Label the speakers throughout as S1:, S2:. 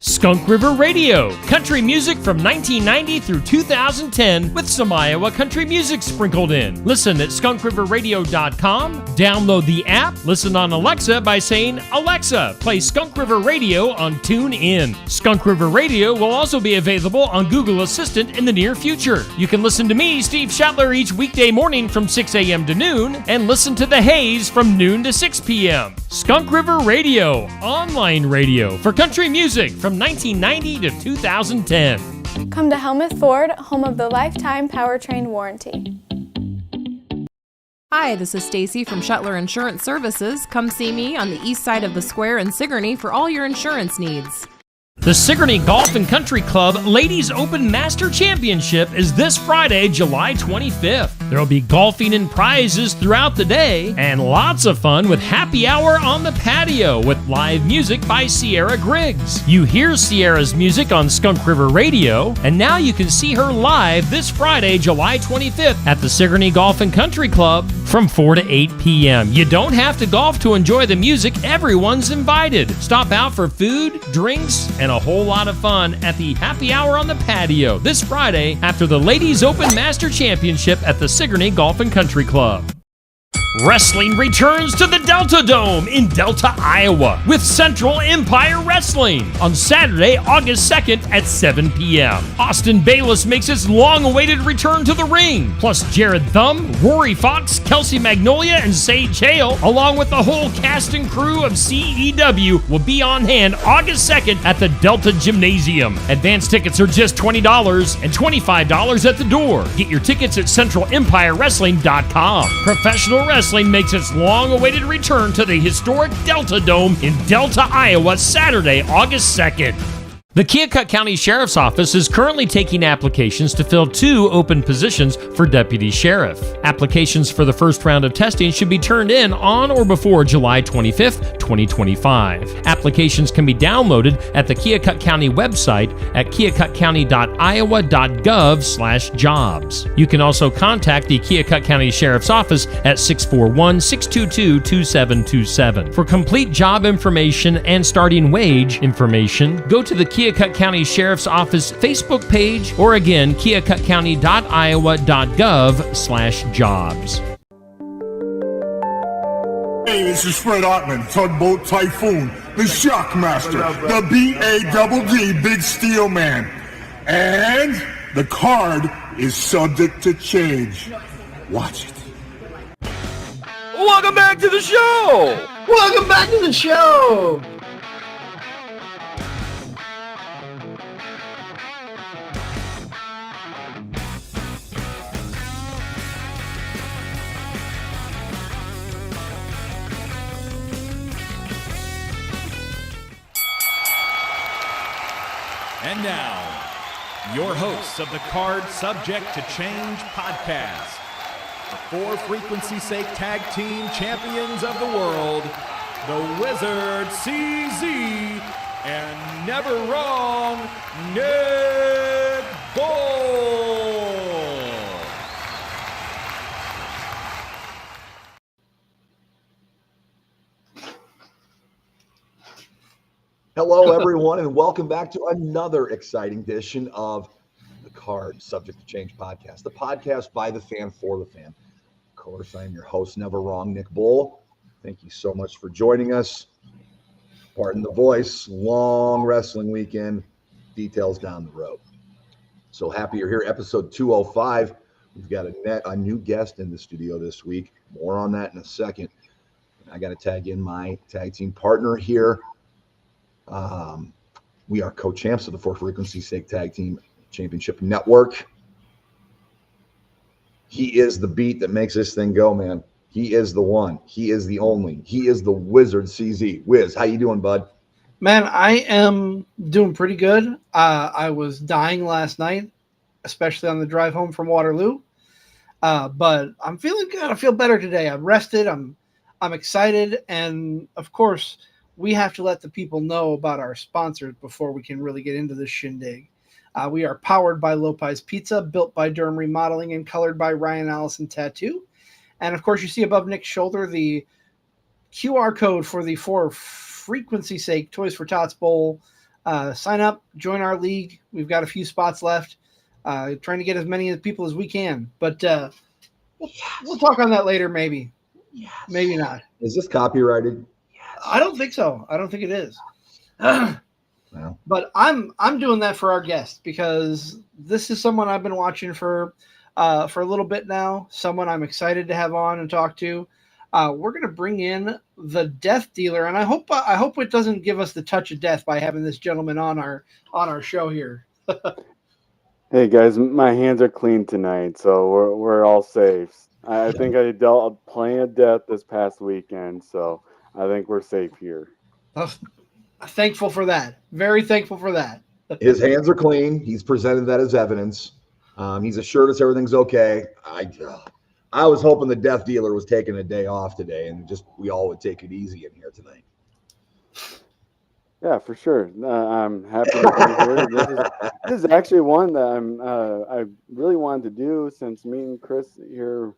S1: Skunk River Radio, country music from 1990 through 2010 with some Iowa country music sprinkled in. Listen at skunkriverradio.com, download the app, listen on Alexa by saying, "Alexa, play Skunk River Radio on TuneIn." Skunk River Radio will also be available on Google Assistant in the near future. You can listen to me, Steve Shetler, each weekday morning from 6 a.m. to noon, and listen to The Haze from noon to 6 p.m. Skunk River Radio, online radio for country music from 1990 to 2010.
S2: Come to Helmuth Ford, home of the lifetime powertrain warranty.
S3: Hi, this is Stacy from Shetler Insurance Services. Come see me on the east side of the square in Sigourney for all your insurance needs.
S1: The Sigourney Golf and Country Club Ladies Open Master Championship is this Friday, July 25th. There will be golfing and prizes throughout the day, and lots of fun with happy hour on the patio with live music by Sierra Griggs. You hear Sierra's music on Skunk River Radio, and now you can see her live this Friday, July 25th at the Sigourney Golf and Country Club from 4 to 8 p.m. You don't have to golf to enjoy the music. Everyone's invited. Stop out for food, drinks, and a whole lot of fun at the happy hour on the patio this Friday after the Ladies Open Master Championship at the Sigourney Golf and Country Club. Wrestling returns to the Delta Dome in Delta, Iowa with Central Empire Wrestling on Saturday, August 2nd at 7 p.m. Austin Bayless makes his long-awaited return to the ring. Plus Jared Thumb, Rory Fox, Kelsey Magnolia, and Sage Hale, along with the whole cast and crew of CEW, will be on hand August 2nd at the Delta Gymnasium. Advance tickets are just $20 and $25 at the door. Get your tickets at CentralEmpireWrestling.com. Professional wrestling makes its long-awaited return to the historic Delta Dome in Delta, Iowa, Saturday, August 2nd. The Keokuk County Sheriff's Office is currently taking applications to fill 2 open positions for deputy sheriff. Applications for the first round of testing should be turned in on or before July 25th, 2025. Applications can be downloaded at the Keokuk County website at keokukcounty.iowa.gov/jobs. You can also contact the Keokuk County Sheriff's Office at 641-622-2727. For complete job information and starting wage information, go to the Keokuk County Sheriff's Office Facebook page, or again, keokukcounty.iowa.gov/jobs.
S4: Hey, this is Fred Ottman, Tugboat Typhoon, the Shockmaster, the B-A-double-D, Big Steel Man. And the card is subject to change. Watch it.
S5: Welcome back to the show!
S6: Welcome back to the show!
S7: And now, your hosts of the Card Subject to Change podcast, the 4 Frequency Sake Tag Team Champions of the World, the Wizard CZ, and never wrong, Nick Bull.
S8: Hello, everyone, and welcome back to another exciting edition of the Card Subject to Change podcast, the podcast by the fan for the fan. Of course, I am your host, never wrong, Nick Bull. Thank you so much for joining us. Pardon the voice, long wrestling weekend, details down the road. So happy you're here, episode 205. We've got a new guest in the studio this week. More on that in a second. I got to tag in my tag team partner here. We are co-champs of the 4 Frequency Sake Tag Team Championship Network. He is the beat that makes this thing go, man. He is the one. He is the only. He is the Wizard CZ. Wiz, how you doing, bud?
S6: Man, I am doing pretty good. I was dying last night, especially on the drive home from Waterloo. But I'm feeling good. I feel better today. I'm rested. I'm excited. And, of course, we have to let the people know about our sponsors before we can really get into this shindig. We are powered by Lopez Pizza, built by Durham Remodeling, and colored by Ryan Allison Tattoo. And, of course, you see above Nick's shoulder the QR code for the For Frequency Sake Toys for Tots Bowl sign up, join our league. We've got a few spots left. Trying to get as many people as we can, but we'll talk on that later. Maybe, maybe not.
S8: Is this copyrighted?
S6: I don't think so. I don't think it is.
S8: No.
S6: But I'm doing that for our guest because this is someone I've been watching for a little bit now. Someone I'm excited to have on and talk to. We're gonna bring in the Death Dealer, and I hope it doesn't give us the touch of death by having this gentleman on our show here.
S5: Hey guys, my hands are clean tonight, so we're all safe. I think I dealt plenty of death this past weekend, so I think we're safe here.
S6: Thankful for that. Very thankful for that.
S8: His hands are clean. He's presented that as evidence. He's assured us everything's okay. I was hoping the Death Dealer was taking a day off today, and just we all would take it easy in here tonight.
S5: Yeah, for sure. I'm happy to be here. This is actually one that I really wanted to do since me and Chris here.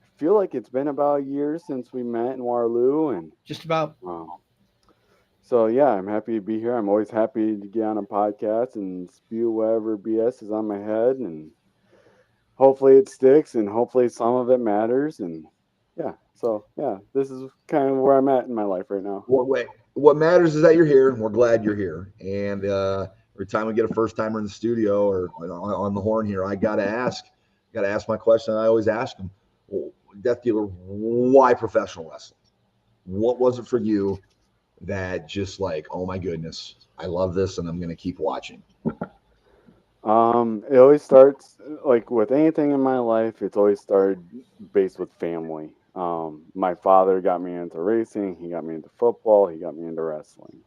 S5: I feel like it's been about a year since we met in Waterloo, and
S6: Just about.
S5: so yeah, I'm happy to be here. I'm always happy to get on a podcast and spew whatever BS is on my head, and hopefully it sticks, and hopefully some of it matters, and yeah. So yeah, this is kind of where I'm at in my life right now.
S8: What matters is that you're here, and we're glad you're here. And every time we get a first timer in the studio or on the horn here, I gotta ask my question. I always ask them, Death Dealer, why professional wrestling? What was it for you that just like, oh my goodness, I love this, and I'm gonna keep watching?
S5: It always starts like with anything in my life. It's always started based with family. My father got me into racing. He got me into football. He got me into wrestling.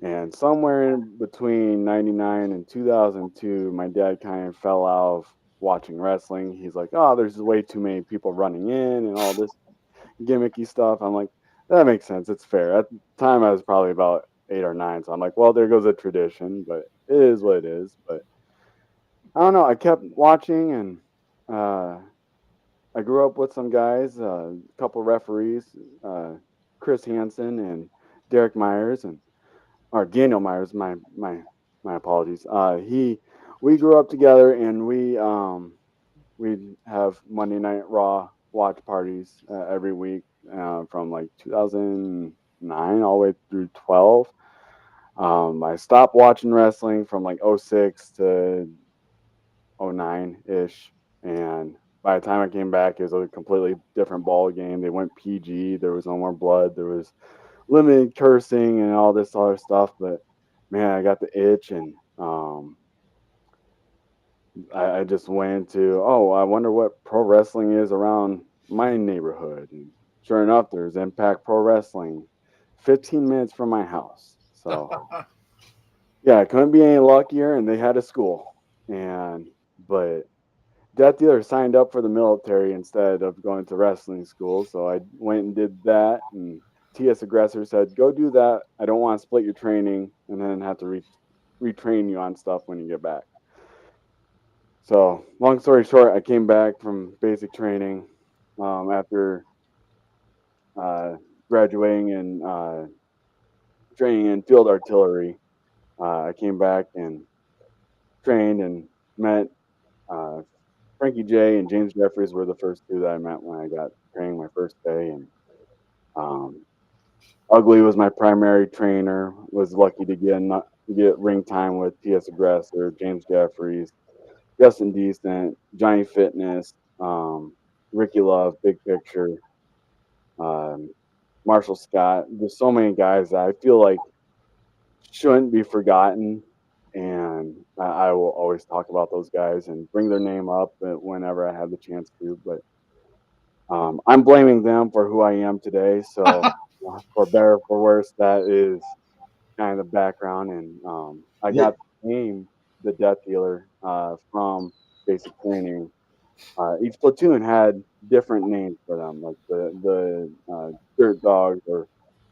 S5: And somewhere in between 99 and 2002, my dad kind of fell out of watching wrestling. He's like, oh, there's way too many people running in and all this gimmicky stuff. I'm like, that makes sense. It's fair. At the time, I was probably about 8 or 9. So I'm like, well, there goes a tradition, but it is what it is. But I don't know. I kept watching, and I grew up with some guys, a couple referees, Chris Hansen and Derek Myers, or Daniel Myers. My apologies. We grew up together, and we'd have Monday Night Raw watch parties every week from like 2009 all the way through 12. I stopped watching wrestling from like 06 to 09-ish, and by the time I came back, it was a completely different ball game. They went PG. There was no more blood. There was limited cursing and all this other stuff. But man, I got the itch, and I just went into, I wonder what pro wrestling is around my neighborhood. And sure enough, there's Impact Pro Wrestling, 15 minutes from my house. So yeah, I couldn't be any luckier, and they had a school. But Death Dealer signed up for the military instead of going to wrestling school, so I went and did that. And TS Aggressor said, "Go do that. I don't want to split your training and then have to retrain you on stuff when you get back." So, long story short, I came back from basic training after graduating and training in field artillery. I came back and trained and met Frankie J and James Jeffries were the first two that I met when I got training my first day. And Ugly was my primary trainer. Was lucky to get ring time with TS Aggressor, James Jeffries, Justin Decent, Johnny Fitness, Ricky Love, Big Picture, Marshall Scott. There's so many guys that I feel like shouldn't be forgotten. And I will always talk about those guys and bring their name up whenever I have the chance to. But I'm blaming them for who I am today. So for better or for worse, that is kind of the background. And I got the name, the Death Dealer, from basic training. Each platoon had different names for them, like the Dirt Dogs or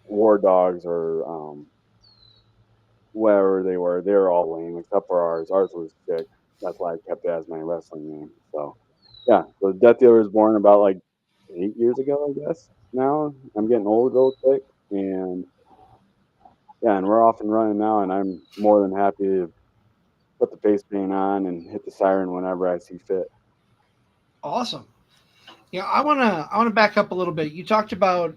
S5: War Dogs or whatever they were. They were all lame except for ours. Ours was sick. That's why I kept it as my wrestling name. So yeah, so Death Dealer was born about like 8 years ago, I guess. Now I'm getting old real quick, and yeah, and we're off and running now, and I'm more than happy to put the face paint on and hit the siren whenever I see fit.
S6: Awesome. Yeah, I wanna back up a little bit. You talked about,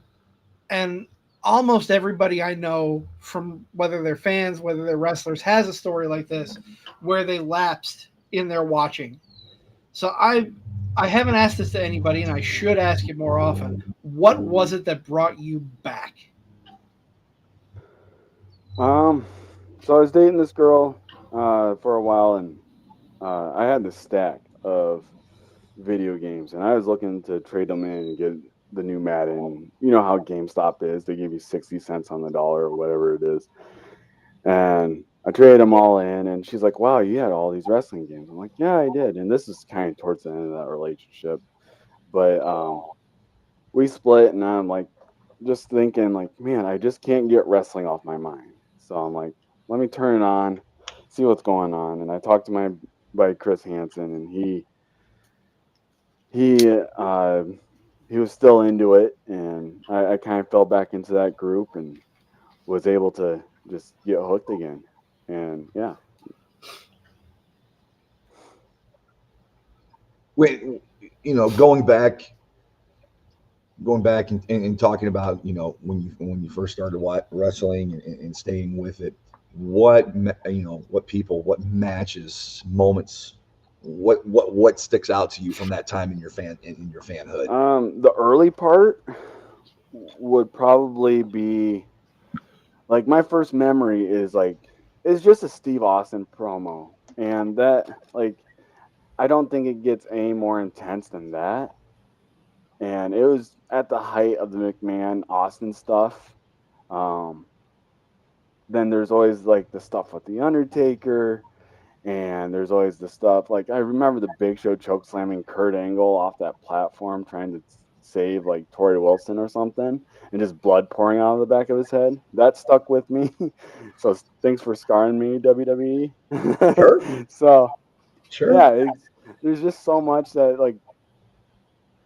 S6: and almost everybody I know, from whether they're fans, whether they're wrestlers, has a story like this where they lapsed in their watching. So I haven't asked this to anybody, and I should ask it more often. What was it that brought you back?
S5: So I was dating this girl for a while, and I had this stack of video games, and I was looking to trade them in and get the new Madden. You know how GameStop is; they give you 60 cents on the dollar or whatever it is. And I traded them all in, and she's like, "Wow, you had all these wrestling games." I'm like, "Yeah, I did." And this is kind of towards the end of that relationship, but we split, and I'm like, just thinking, like, man, I just can't get wrestling off my mind. So I'm like, let me turn it on, see what's going on. And I talked to my buddy Chris Hansen, and he was still into it, and I kind of fell back into that group and was able to just get hooked again. And yeah.
S8: Wait, going back and talking about, when you first started wrestling and staying with it, what people, what matches, moments, what sticks out to you from that time in your fanhood?
S5: The early part would probably be like my first memory is like it's just a Steve Austin promo, and that like I don't think it gets any more intense than that. And it was at the height of the McMahon Austin stuff. Um, then there's always like the stuff with the Undertaker, and there's always the stuff like I remember the Big Show choke slamming Kurt Angle off that platform trying to save like Torrie Wilson or something, and just blood pouring out of the back of his head. That stuck with me. So thanks for scarring me, WWE.
S8: Sure.
S5: So
S8: Sure.
S5: yeah, there's just so much that like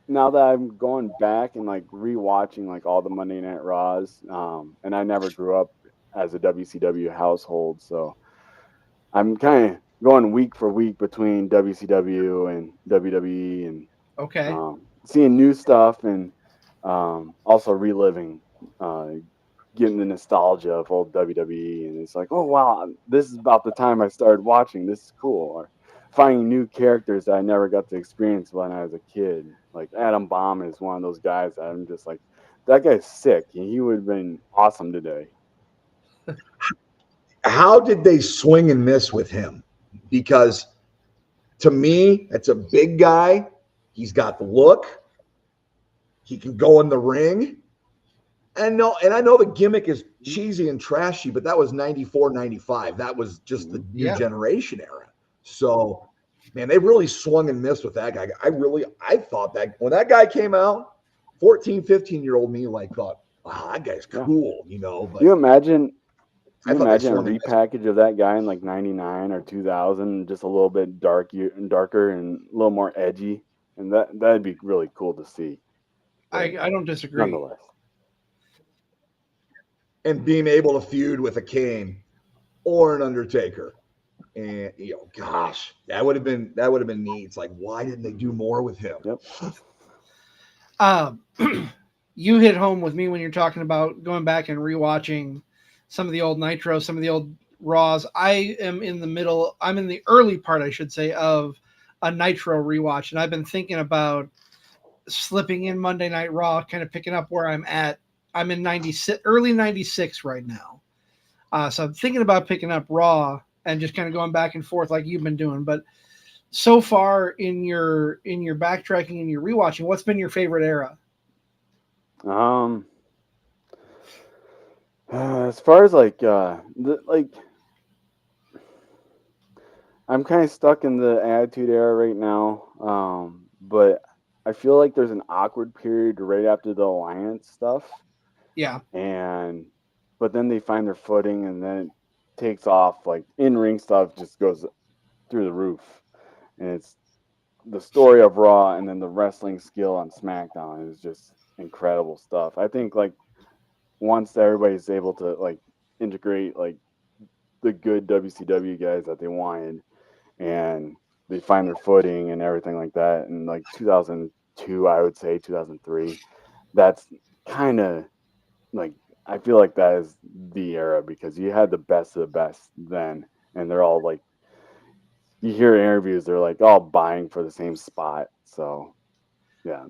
S5: now that I'm going back and like rewatching like all the Monday Night Raws, and I never grew up as a WCW household, so I'm kind of going week for week between WCW and WWE, and
S6: Okay.
S5: seeing new stuff, and also reliving, getting the nostalgia of old WWE, and it's like, oh wow, this is about the time I started watching. This is cool. Or finding new characters that I never got to experience when I was a kid. Like Adam Bomb is one of those guys that I'm just like, that guy's sick. He would have been awesome today.
S8: How did they swing and miss with him? Because to me, that's a big guy. He's got the look. He can go in the ring. And I know the gimmick is cheesy and trashy, but that was 94, 95. That was just the new generation era. So, man, they really swung and missed with that guy. I thought that when that guy came out, 14, 15-year-old me thought, wow, that guy's cool, But
S5: you imagine a
S8: swung and
S5: repackage of that guy in like 99 or 2000, just a little bit darker and a little more edgy. And that'd be really cool to see.
S6: I don't disagree.
S5: Nonetheless.
S8: and being able to feud with a Kane or an Undertaker. And gosh, that would have been neat. It's like, why didn't they do more with him?
S5: Yep.
S6: You hit home with me when you're talking about going back and rewatching some of the old Nitro, some of the old Raws. I'm in the early part, I should say, of a Nitro rewatch, and I've been thinking about slipping in Monday Night Raw, kind of picking up where I'm at. I'm in early 96 right now. So I'm thinking about picking up Raw and just kind of going back and forth like you've been doing. But so far in your backtracking and your rewatching, what's been your favorite era?
S5: As far as I'm kind of stuck in the Attitude Era right now. But I feel like there's an awkward period right after the Alliance stuff.
S6: Yeah.
S5: But then they find their footing, and then it takes off. Like in-ring stuff just goes through the roof. And it's the story of Raw, and then the wrestling skill on SmackDown is just incredible stuff. I think like once everybody's able to like integrate like the good WCW guys that they wanted, and they find their footing and everything like that. And like 2002, I would say 2003, that's kind of like, I feel like that is the era because you had the best of the best then, and they're all like, you hear interviews, they're like all vying for the same spot. So yeah,